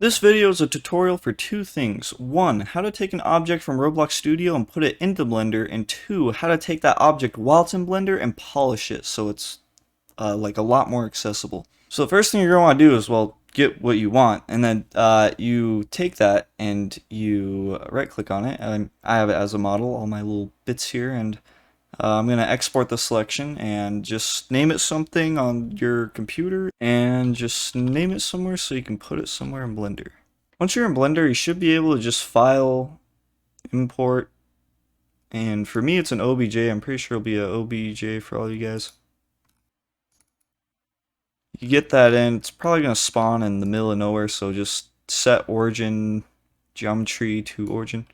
This video is a tutorial for two things. One, how to take an object from Roblox Studio and put it into Blender, and two, how to take that object while it's in Blender and polish it so it's like a lot more accessible. So the first thing you're going to want to do is, well, get what you want, and then you take that and you right click on it. I have it as a model, all my little bits here, and I'm going to export the selection and just name it something on your computer and just name it somewhere so you can put it somewhere in Blender. Once you're in Blender, you should be able to just file, import, and for me it's an OBJ. I'm pretty sure it'll be an OBJ for all you guys. You get that in, it's probably going to spawn in the middle of nowhere, so just set origin geometry to origin.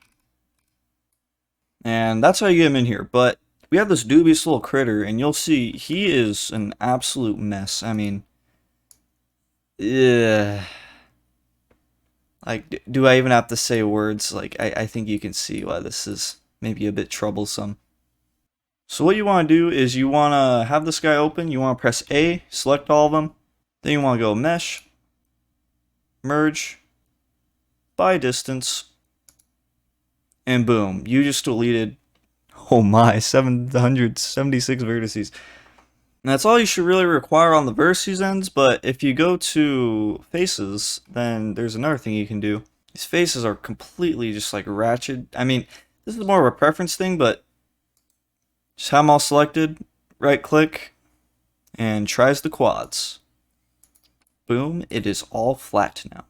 And that's how you get him in here, but we have this dubious little critter, and you'll see he is an absolute mess. I mean, like, do I even have to say words? Like, I think you can see why this is maybe a bit troublesome. So what you want to do is you want to have this guy open, you want to press A, select all of them, then you want to go Mesh, Merge, by Distance, and boom, you just deleted, oh my, 776 vertices. And that's all you should really require on the vertices ends, but if you go to faces, then there's another thing you can do. These faces are completely just like ratchet. I mean, this is more of a preference thing, but just have them all selected, right click, and tries the quads. Boom, it is all flat now.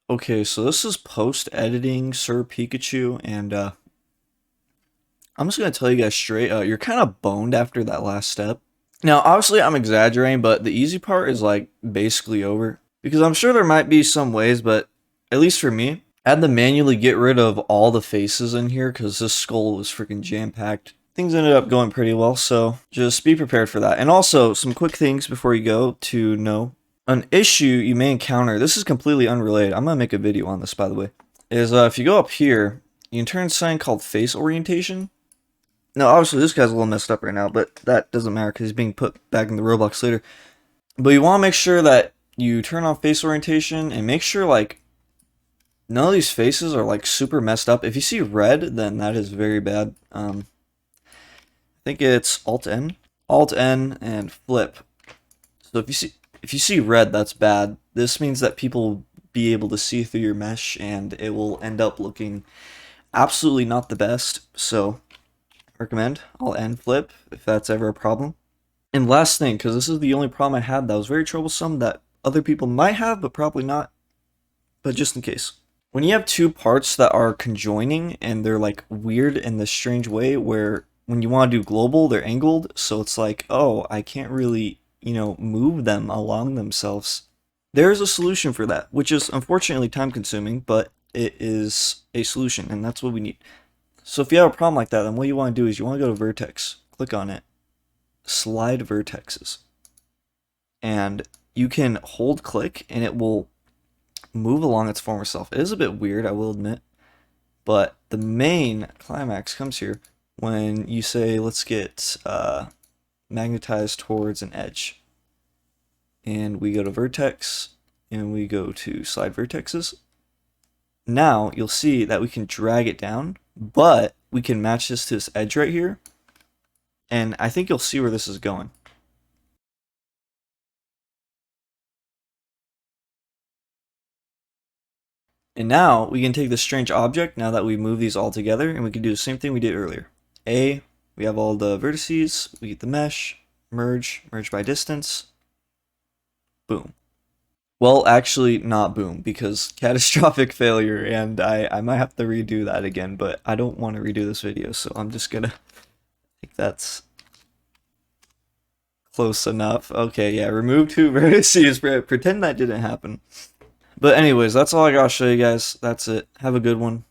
Okay, so this is post-editing Sir Pikachu, and I'm just going to tell you guys straight, you're kind of boned after that last step. Now, obviously, I'm exaggerating, but the easy part is, like, basically over. Because I'm sure there might be some ways, but at least for me, I had to manually get rid of all the faces in here because this skull was freaking jam-packed. Things ended up going pretty well, so just be prepared for that. And also, some quick things before you go to know. An issue you may encounter, this is completely unrelated, I'm going to make a video on this, by the way, is if you go up here, you can turn something called face orientation. Now, obviously, this guy's a little messed up right now, but that doesn't matter because he's being put back in the Roblox later. But you want to make sure that you turn on face orientation and make sure, like, none of these faces are, like, super messed up. If you see red, then that is very bad. I think it's Alt-N. Alt-N and flip. So if you see red, that's bad. This means that people will be able to see through your mesh, and it will end up looking absolutely not the best. So recommend Alt-N flip if that's ever a problem. And last thing, because this is the only problem I had that was very troublesome that other people might have, but probably not. But just in case. When you have two parts that are conjoining and they're like weird in this strange way where when you want to do global, they're angled. So it's like, oh, I can't really, move them along themselves. There's a solution for that, which is unfortunately time consuming, but it is a solution, and that's what we need. So if you have a problem like that, then what you want to do is you want to go to vertex, click on it, slide vertexes, and you can hold click and it will move along its former self. It is a bit weird, I will admit, but the main climax comes here when you say, let's get magnetized towards an edge. And we go to vertex, and we go to slide vertexes. Now, you'll see that we can drag it down, but we can match this to this edge right here. And I think you'll see where this is going. And now, we can take this strange object, now that we move these all together, and we can do the same thing we did earlier. A, we have all the vertices, we get the mesh, merge by distance, boom. Well, actually, not boom, because catastrophic failure, and I might have to redo that again, but I don't want to redo this video, so I'm just gonna think that's close enough. Okay, yeah, remove two vertices, pretend that didn't happen. But anyways, that's all I gotta show you guys. That's it. Have a good one.